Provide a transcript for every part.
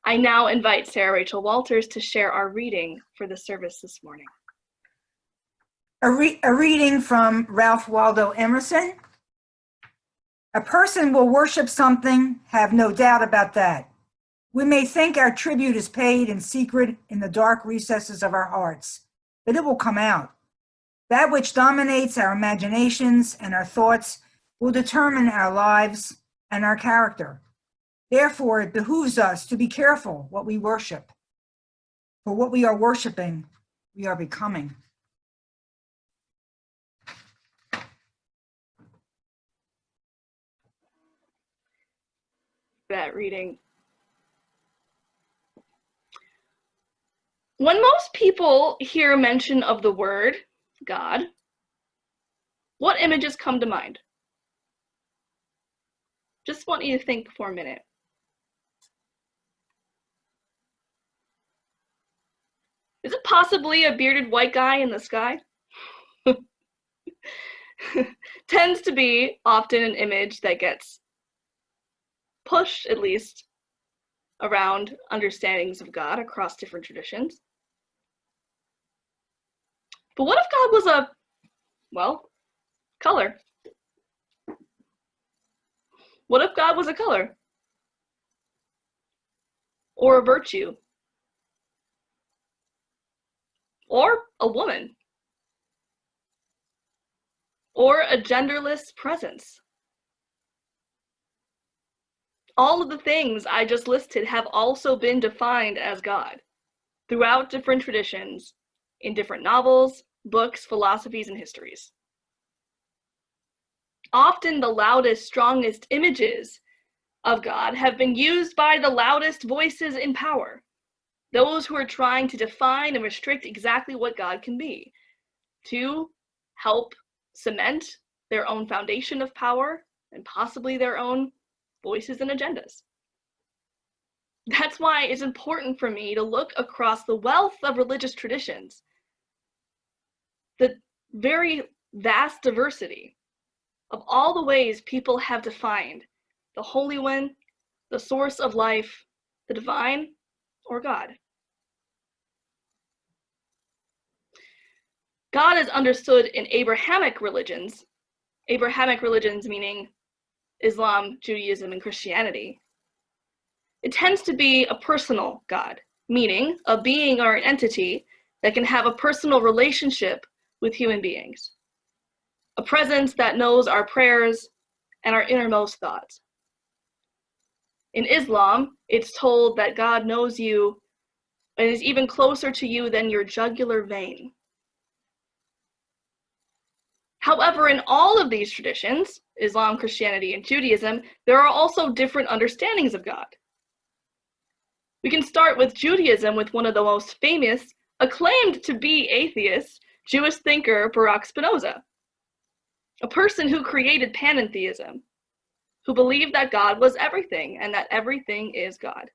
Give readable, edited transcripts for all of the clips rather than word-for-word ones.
I now invite Sarah Rachel Walters to share our reading for the service this morning. A reading from Ralph Waldo Emerson. A person will worship something, have no doubt about that. We may think our tribute is paid in secret in the dark recesses of our hearts, but it will come out. That which dominates our imaginations and our thoughts will determine our lives and our character. Therefore, it behooves us to be careful what we worship. For what we are worshiping, we are becoming. That reading. When most people hear mention of the word God, what images come to mind? Just want you to think for a minute. Is it possibly a bearded white guy in the sky? Tends to be often an image that gets pushed, at least, around understandings of God across different traditions. But what if God was a, well, color? What if God was a color? Or a virtue? Or a woman? Or a genderless presence? All of the things I just listed have also been defined as God throughout different traditions, in different novels, books, philosophies, and histories. Often the loudest, strongest images of God have been used by the loudest voices in power, those who are trying to define and restrict exactly what God can be, to help cement their own foundation of power and possibly their own voices and agendas. That's why it's important for me to look across the wealth of religious traditions, the very vast diversity of all the ways people have defined the Holy One, the source of life, the divine, or God. God is understood in Abrahamic religions meaning Islam, Judaism, and Christianity. It tends to be a personal God, meaning a being or an entity that can have a personal relationship with human beings, a presence that knows our prayers and our innermost thoughts. In Islam, it's told that God knows you and is even closer to you than your jugular vein. However, in all of these traditions, Islam, Christianity, and Judaism, there are also different understandings of God. We can start with Judaism with one of the most famous, acclaimed to be atheist, Jewish thinker Baruch Spinoza, a person who created panentheism, who believed that God was everything and that everything is God.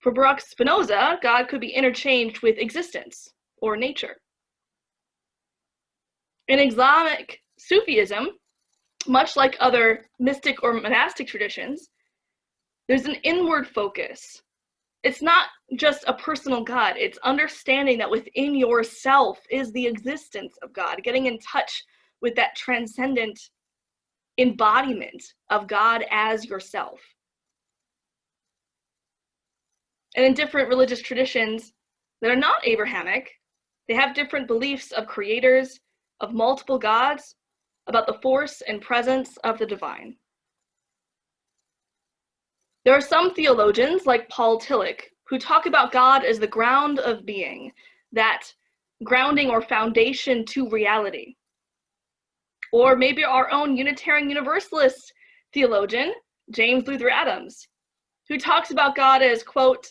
For Baruch Spinoza, God could be interchanged with existence or nature. In Islamic Sufism, much like other mystic or monastic traditions, there's an inward focus. It's not just a personal God, it's understanding that within yourself is the existence of God, getting in touch with that transcendent embodiment of God as yourself. And in different religious traditions that are not Abrahamic, they have different beliefs of creators, of multiple gods, about the force and presence of the divine. There are some theologians, like Paul Tillich, who talk about God as the ground of being, that grounding or foundation to reality. Or maybe our own Unitarian Universalist theologian, James Luther Adams, who talks about God as, quote,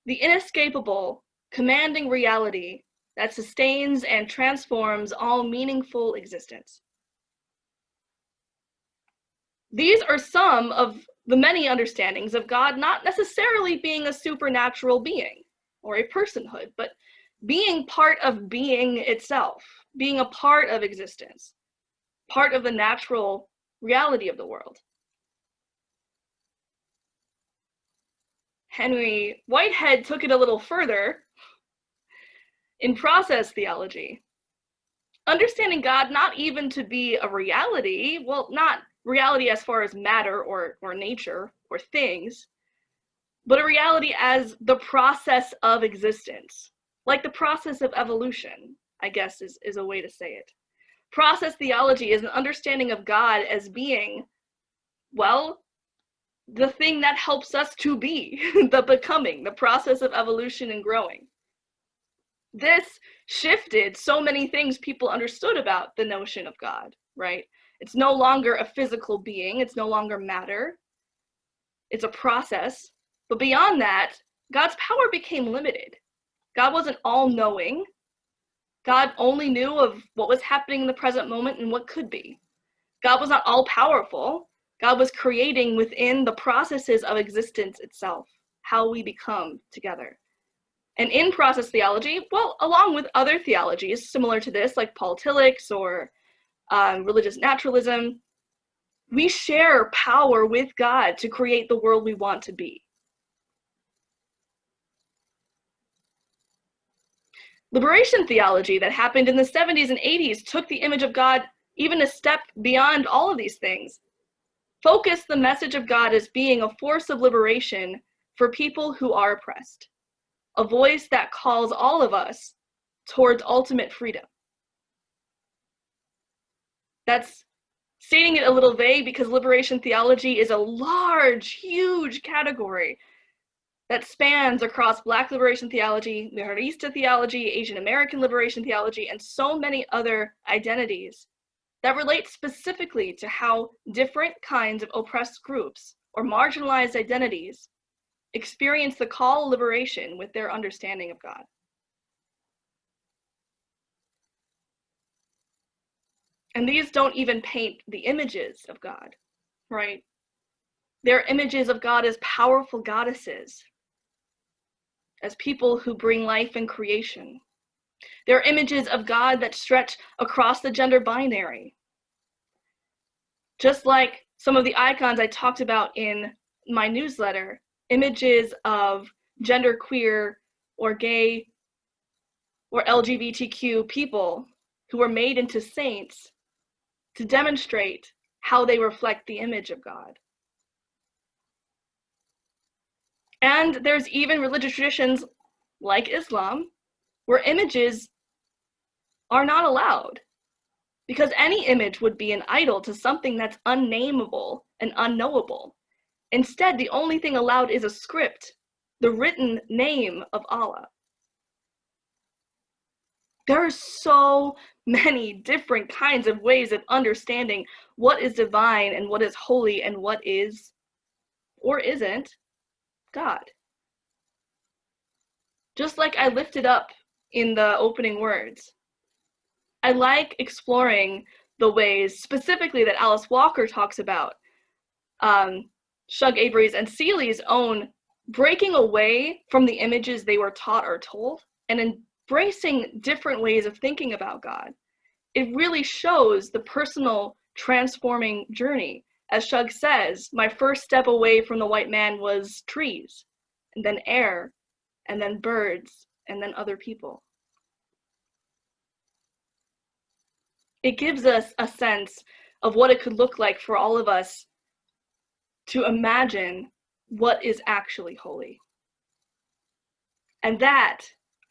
the inescapable, commanding reality that sustains and transforms all meaningful existence. These are some of the many understandings of God not necessarily being a supernatural being or a personhood, but being part of being itself, being a part of existence, part of the natural reality of the world. Henry Whitehead took it a little further in process theology, understanding God not even to be a reality, well, not reality as far as matter or nature or things, but a reality as the process of existence, like the process of evolution, I guess is a way to say it. Process theology is an understanding of God as being, well, the thing that helps us to be, the becoming, the process of evolution and growing. This shifted so many things people understood about the notion of God, right? It's no longer a physical being, it's no longer matter, it's a process. But beyond that, God's power became limited. God wasn't all-knowing. God only knew of what was happening in the present moment and what could be. God was not all-powerful. God was creating within the processes of existence itself, how we become together. And in process theology, well, along with other theologies similar to this, like Paul Tillich's or religious naturalism, we share power with God to create the world we want to be. Liberation theology that happened in the 70s and 80s took the image of God even a step beyond all of these things. Focused the message of God as being a force of liberation for people who are oppressed, a voice that calls all of us towards ultimate freedom. That's stating it a little vague because liberation theology is a large, huge category that spans across Black liberation theology, Minorista theology, Asian American liberation theology, and so many other identities that relate specifically to how different kinds of oppressed groups or marginalized identities experience the call of liberation with their understanding of God. And these don't even paint the images of God, right? They're images of God as powerful goddesses, as people who bring life and creation. They're images of God that stretch across the gender binary. Just like some of the icons I talked about in my newsletter, images of genderqueer or gay or LGBTQ people who were made into saints to demonstrate how they reflect the image of God. And there's even religious traditions like Islam where images are not allowed, because any image would be an idol to something that's unnameable and unknowable. Instead, the only thing allowed is a script, the written name of Allah. There are so many different kinds of ways of understanding what is divine and what is holy and what is or isn't God. Just like I lifted up in the opening words, I like exploring the ways specifically that Alice Walker talks about, Shug Avery's and Seeley's own breaking away from the images they were taught or told and embracing different ways of thinking about God. It really shows the personal transforming journey. As Shug says, my first step away from the white man was trees, and then air, and then birds, and then other people. It gives us a sense of what it could look like for all of us to imagine what is actually holy. And that,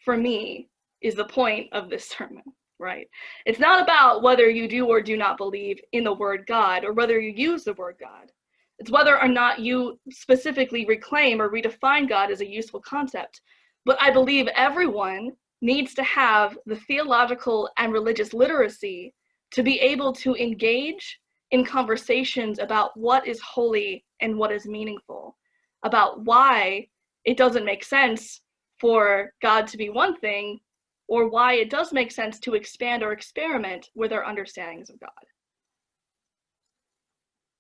for me, is the point of this sermon, right? It's not about whether you do or do not believe in the word God or whether you use the word God. It's whether or not you specifically reclaim or redefine God as a useful concept. But I believe everyone needs to have the theological and religious literacy to be able to engage in conversations about what is holy and what is meaningful, about why it doesn't make sense for God to be one thing, or why it does make sense to expand or experiment with our understandings of God.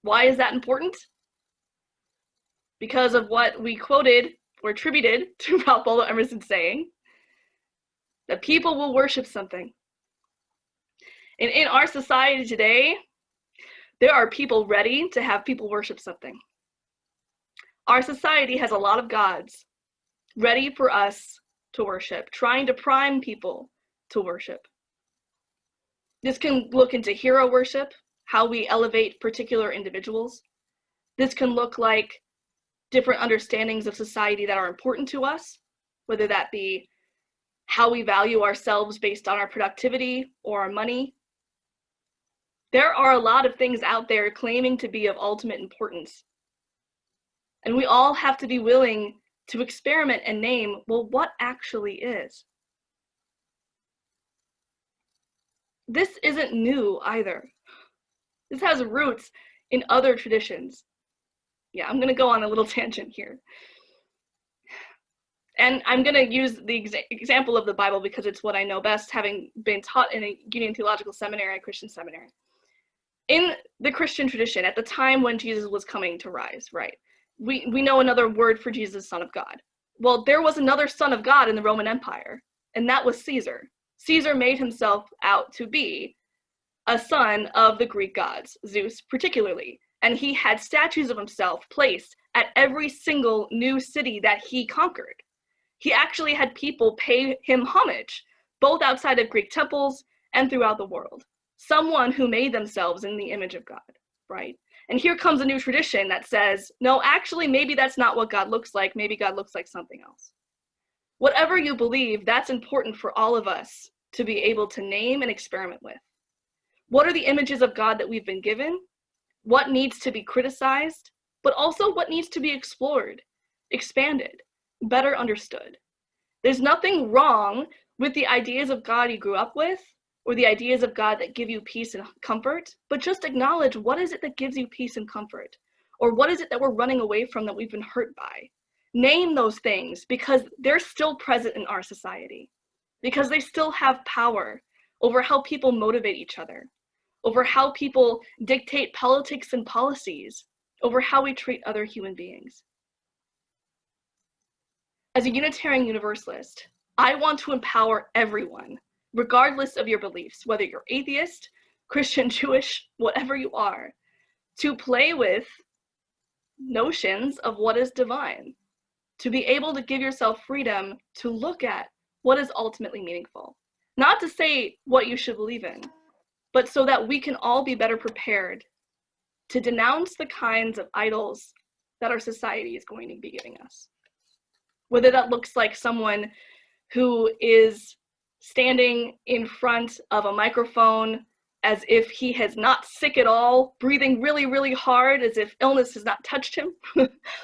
Why is that important? Because of what we quoted or attributed to Ralph Waldo Emerson saying, that people will worship something. And in our society today, there are people ready to have people worship something. Our society has a lot of gods ready for us to worship, trying to prime people to worship. This can look into hero worship, how we elevate particular individuals. This can look like different understandings of society that are important to us, whether that be how we value ourselves based on our productivity or our money. There are a lot of things out there claiming to be of ultimate importance. And we all have to be willing to experiment and name, well, what actually is? This isn't new either. This has roots in other traditions. Yeah, I'm going to go on a little tangent here. And I'm going to use the example of the Bible because it's what I know best, having been taught in a Union Theological Seminary, a Christian seminary. In the Christian tradition, at the time when Jesus was coming to rise, right, we know another word for Jesus, Son of God. Well, there was another Son of God in the Roman Empire, and that was Caesar. Caesar made himself out to be a son of the Greek gods, Zeus particularly, and he had statues of himself placed at every single new city that he conquered. He actually had people pay him homage, both outside of Greek temples and throughout the world. Someone who made themselves in the image of God, right? And here comes a new tradition that says, no, actually, maybe that's not what God looks like. Maybe God looks like something else. Whatever you believe, that's important for all of us to be able to name and experiment with. What are the images of God that we've been given? What needs to be criticized, but also what needs to be explored, expanded, better understood? There's nothing wrong with the ideas of God you grew up with or the ideas of God that give you peace and comfort, but just acknowledge, what is it that gives you peace and comfort? Or what is it that we're running away from that we've been hurt by? Name those things because they're still present in our society, because they still have power over how people motivate each other, over how people dictate politics and policies, over how we treat other human beings. As a Unitarian Universalist, I want to empower everyone, regardless of your beliefs, whether you're atheist, Christian, Jewish, whatever you are, to play with notions of what is divine, to be able to give yourself freedom to look at what is ultimately meaningful. Not to say what you should believe in, but so that we can all be better prepared to denounce the kinds of idols that our society is going to be giving us. Whether that looks like someone who is standing in front of a microphone as if he is not sick at all, breathing really, really hard as if illness has not touched him.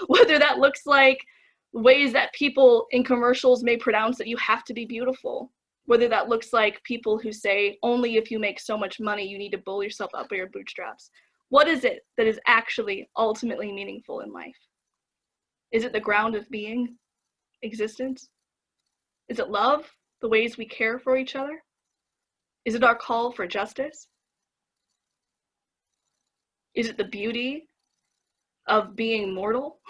Whether that looks like ways that people in commercials may pronounce that you have to be beautiful. Whether that looks like people who say, only if you make so much money, you need to pull yourself up by your bootstraps. What is it that is actually ultimately meaningful in life? Is it the ground of being, existence? Is it love, the ways we care for each other? Is it our call for justice? Is it the beauty of being mortal?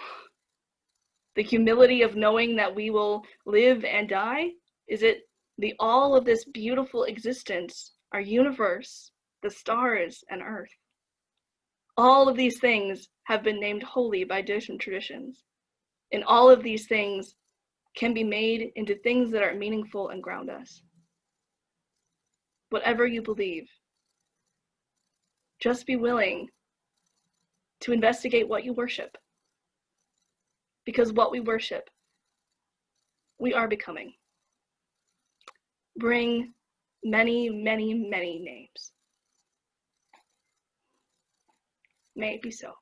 The humility of knowing that we will live and die? Is it the all of this beautiful existence, our universe, the stars and earth? All of these things have been named holy by different traditions. And all of these things can be made into things that are meaningful and ground us. Whatever you believe, just be willing to investigate what you worship. Because what we worship, we are becoming. Bring many, many, many names. May it be so.